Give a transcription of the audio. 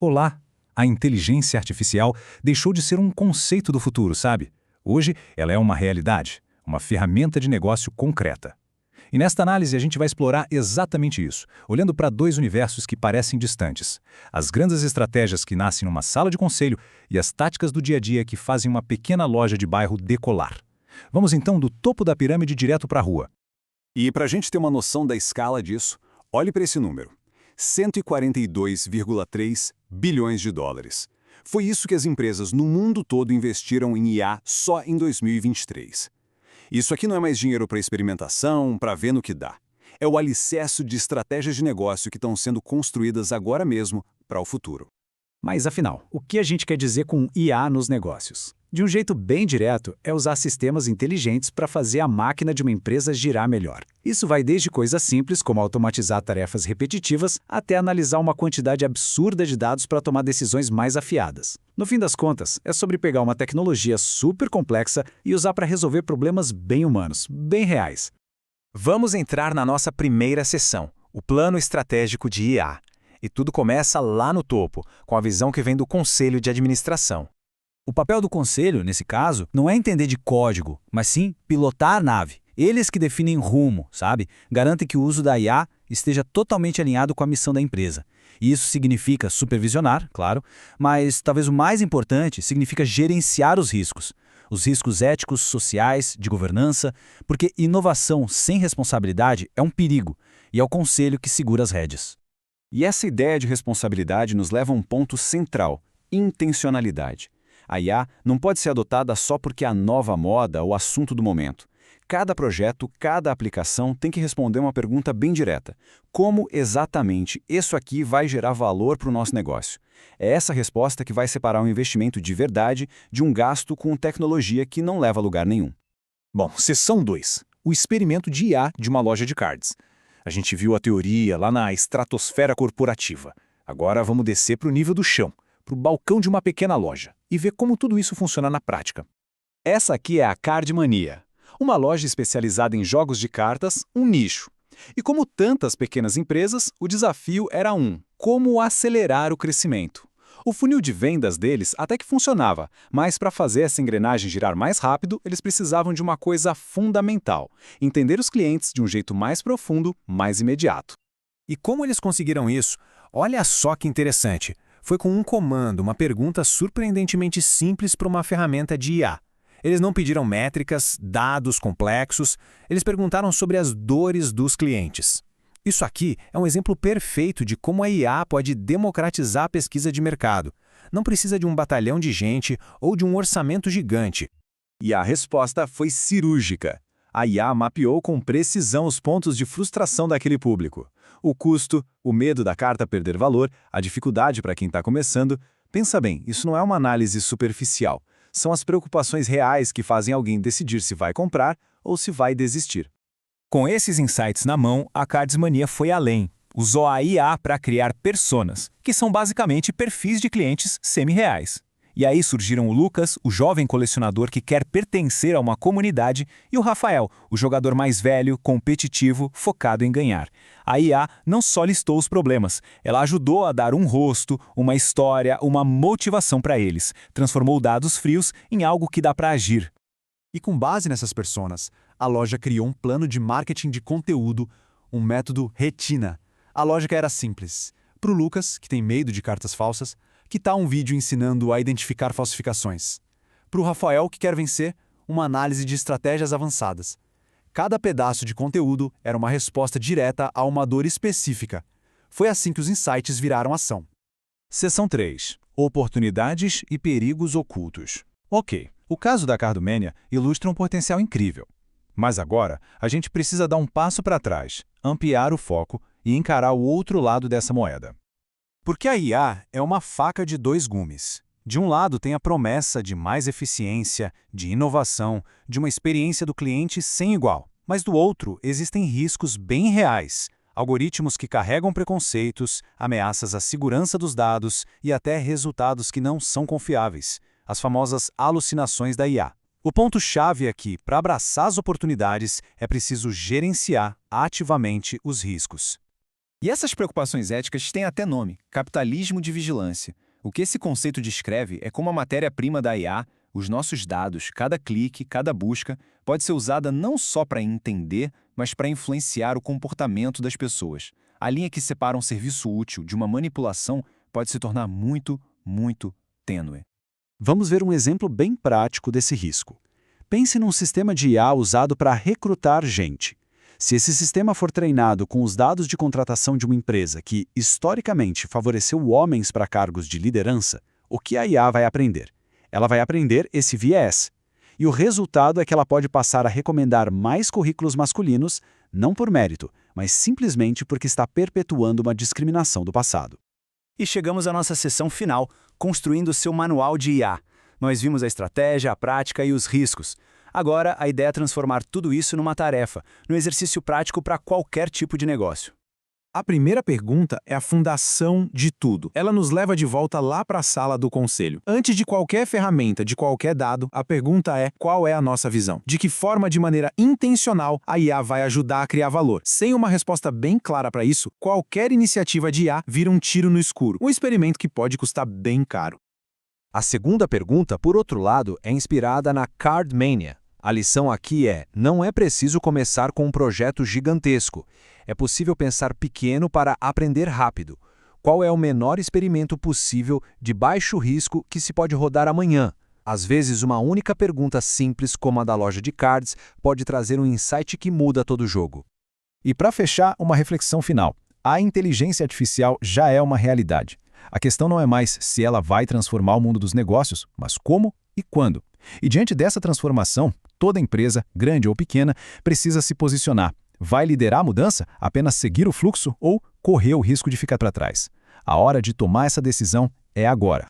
Olá! A inteligência artificial deixou de ser um conceito do futuro, sabe? Hoje, ela é uma realidade, uma ferramenta de negócio concreta. E nesta análise a gente vai explorar exatamente isso, olhando para dois universos que parecem distantes. As grandes estratégias que nascem numa sala de conselho e as táticas do dia a dia que fazem uma pequena loja de bairro decolar. Vamos então do topo da pirâmide direto para a rua. E para a gente ter uma noção da escala disso, olhe para esse número. 142,3 bilhões de dólares. Foi isso que as empresas no mundo todo investiram em IA só em 2023. Isso aqui não é mais dinheiro para experimentação, para ver no que dá. É o alicerce de estratégias de negócio que estão sendo construídas agora mesmo para o futuro. Mas afinal, o que a gente quer dizer com IA nos negócios? De um jeito bem direto, é usar sistemas inteligentes para fazer a máquina de uma empresa girar melhor. Isso vai desde coisas simples, como automatizar tarefas repetitivas, até analisar uma quantidade absurda de dados para tomar decisões mais afiadas. No fim das contas, é sobre pegar uma tecnologia super complexa e usar para resolver problemas bem humanos, bem reais. Vamos entrar na nossa primeira sessão, o plano estratégico de IA. E tudo começa lá no topo, com a visão que vem do Conselho de Administração. O papel do conselho, nesse caso, não é entender de código, mas sim pilotar a nave. Eles que definem rumo, sabe? Garantem que o uso da IA esteja totalmente alinhado com a missão da empresa. E isso significa supervisionar, claro, mas talvez o mais importante significa gerenciar os riscos. Os riscos éticos, sociais, de governança, porque inovação sem responsabilidade é um perigo, e é o conselho que segura as rédeas. E essa ideia de responsabilidade nos leva a um ponto central: intencionalidade. A IA não pode ser adotada só porque é a nova moda ou assunto do momento. Cada projeto, cada aplicação tem que responder uma pergunta bem direta. Como exatamente isso aqui vai gerar valor para o nosso negócio? É essa resposta que vai separar um investimento de verdade de um gasto com tecnologia que não leva a lugar nenhum. Bom, seção 2. O experimento de IA de uma loja de cards. A gente viu a teoria lá na estratosfera corporativa. Agora vamos descer para o nível do chão, para o balcão de uma pequena loja, e ver como tudo isso funciona na prática. Essa aqui é a Cardmania, uma loja especializada em jogos de cartas, um nicho. E como tantas pequenas empresas, o desafio era como acelerar o crescimento. O funil de vendas deles até que funcionava, mas para fazer essa engrenagem girar mais rápido, eles precisavam de uma coisa fundamental: entender os clientes de um jeito mais profundo, mais imediato. E como eles conseguiram isso? Olha só que interessante. Foi com um comando, uma pergunta surpreendentemente simples para uma ferramenta de IA. Eles não pediram métricas, dados complexos, eles perguntaram sobre as dores dos clientes. Isso aqui é um exemplo perfeito de como a IA pode democratizar a pesquisa de mercado. Não precisa de um batalhão de gente ou de um orçamento gigante. E a resposta foi cirúrgica. A IA mapeou com precisão os pontos de frustração daquele público. O custo, o medo da carta perder valor, a dificuldade para quem está começando. Pensa bem, isso não é uma análise superficial. São as preocupações reais que fazem alguém decidir se vai comprar ou se vai desistir. Com esses insights na mão, a Cardsmania foi além. Usou a IA para criar personas, que são basicamente perfis de clientes semi-reais. E aí surgiram o Lucas, o jovem colecionador que quer pertencer a uma comunidade, e o Rafael, o jogador mais velho, competitivo, focado em ganhar. A IA não só listou os problemas, ela ajudou a dar um rosto, uma história, uma motivação para eles. Transformou dados frios em algo que dá para agir. E com base nessas personas, a loja criou um plano de marketing de conteúdo, um método Retina. A lógica era simples. Para o Lucas, que tem medo de cartas falsas, que tal um vídeo ensinando a identificar falsificações? Para o Rafael, que quer vencer, uma análise de estratégias avançadas. Cada pedaço de conteúdo era uma resposta direta a uma dor específica. Foi assim que os insights viraram ação. Seção 3. Oportunidades e perigos ocultos. Ok, o caso da Cardmania ilustra um potencial incrível. Mas agora, a gente precisa dar um passo para trás, ampliar o foco e encarar o outro lado dessa moeda. Porque a IA é uma faca de dois gumes. De um lado tem a promessa de mais eficiência, de inovação, de uma experiência do cliente sem igual. Mas do outro existem riscos bem reais. Algoritmos que carregam preconceitos, ameaças à segurança dos dados e até resultados que não são confiáveis. As famosas alucinações da IA. O ponto-chave aqui, para abraçar as oportunidades, é preciso gerenciar ativamente os riscos. E essas preocupações éticas têm até nome: capitalismo de vigilância. O que esse conceito descreve é como a matéria-prima da IA, os nossos dados, cada clique, cada busca, pode ser usada não só para entender, mas para influenciar o comportamento das pessoas. A linha que separa um serviço útil de uma manipulação pode se tornar muito, muito tênue. Vamos ver um exemplo bem prático desse risco. Pense num sistema de IA usado para recrutar gente. Se esse sistema for treinado com os dados de contratação de uma empresa que, historicamente, favoreceu homens para cargos de liderança, o que a IA vai aprender? Ela vai aprender esse viés. E o resultado é que ela pode passar a recomendar mais currículos masculinos, não por mérito, mas simplesmente porque está perpetuando uma discriminação do passado. E chegamos à nossa sessão final, construindo seu manual de IA. Nós vimos a estratégia, a prática e os riscos. Agora, a ideia é transformar tudo isso numa tarefa, num exercício prático para qualquer tipo de negócio. A primeira pergunta é a fundação de tudo. Ela nos leva de volta lá para a sala do conselho. Antes de qualquer ferramenta, de qualquer dado, a pergunta é: qual é a nossa visão? De que forma, de maneira intencional, a IA vai ajudar a criar valor? Sem uma resposta bem clara para isso, qualquer iniciativa de IA vira um tiro no escuro, um experimento que pode custar bem caro. A segunda pergunta, por outro lado, é inspirada na Card Mania. A lição aqui é: não é preciso começar com um projeto gigantesco. É possível pensar pequeno para aprender rápido. Qual é o menor experimento possível de baixo risco que se pode rodar amanhã? Às vezes, uma única pergunta simples como a da loja de cards pode trazer um insight que muda todo o jogo. E para fechar, uma reflexão final. A inteligência artificial já é uma realidade. A questão não é mais se ela vai transformar o mundo dos negócios, mas como e quando. E diante dessa transformação, toda empresa, grande ou pequena, precisa se posicionar. Vai liderar a mudança, apenas seguir o fluxo ou correr o risco de ficar para trás? A hora de tomar essa decisão é agora.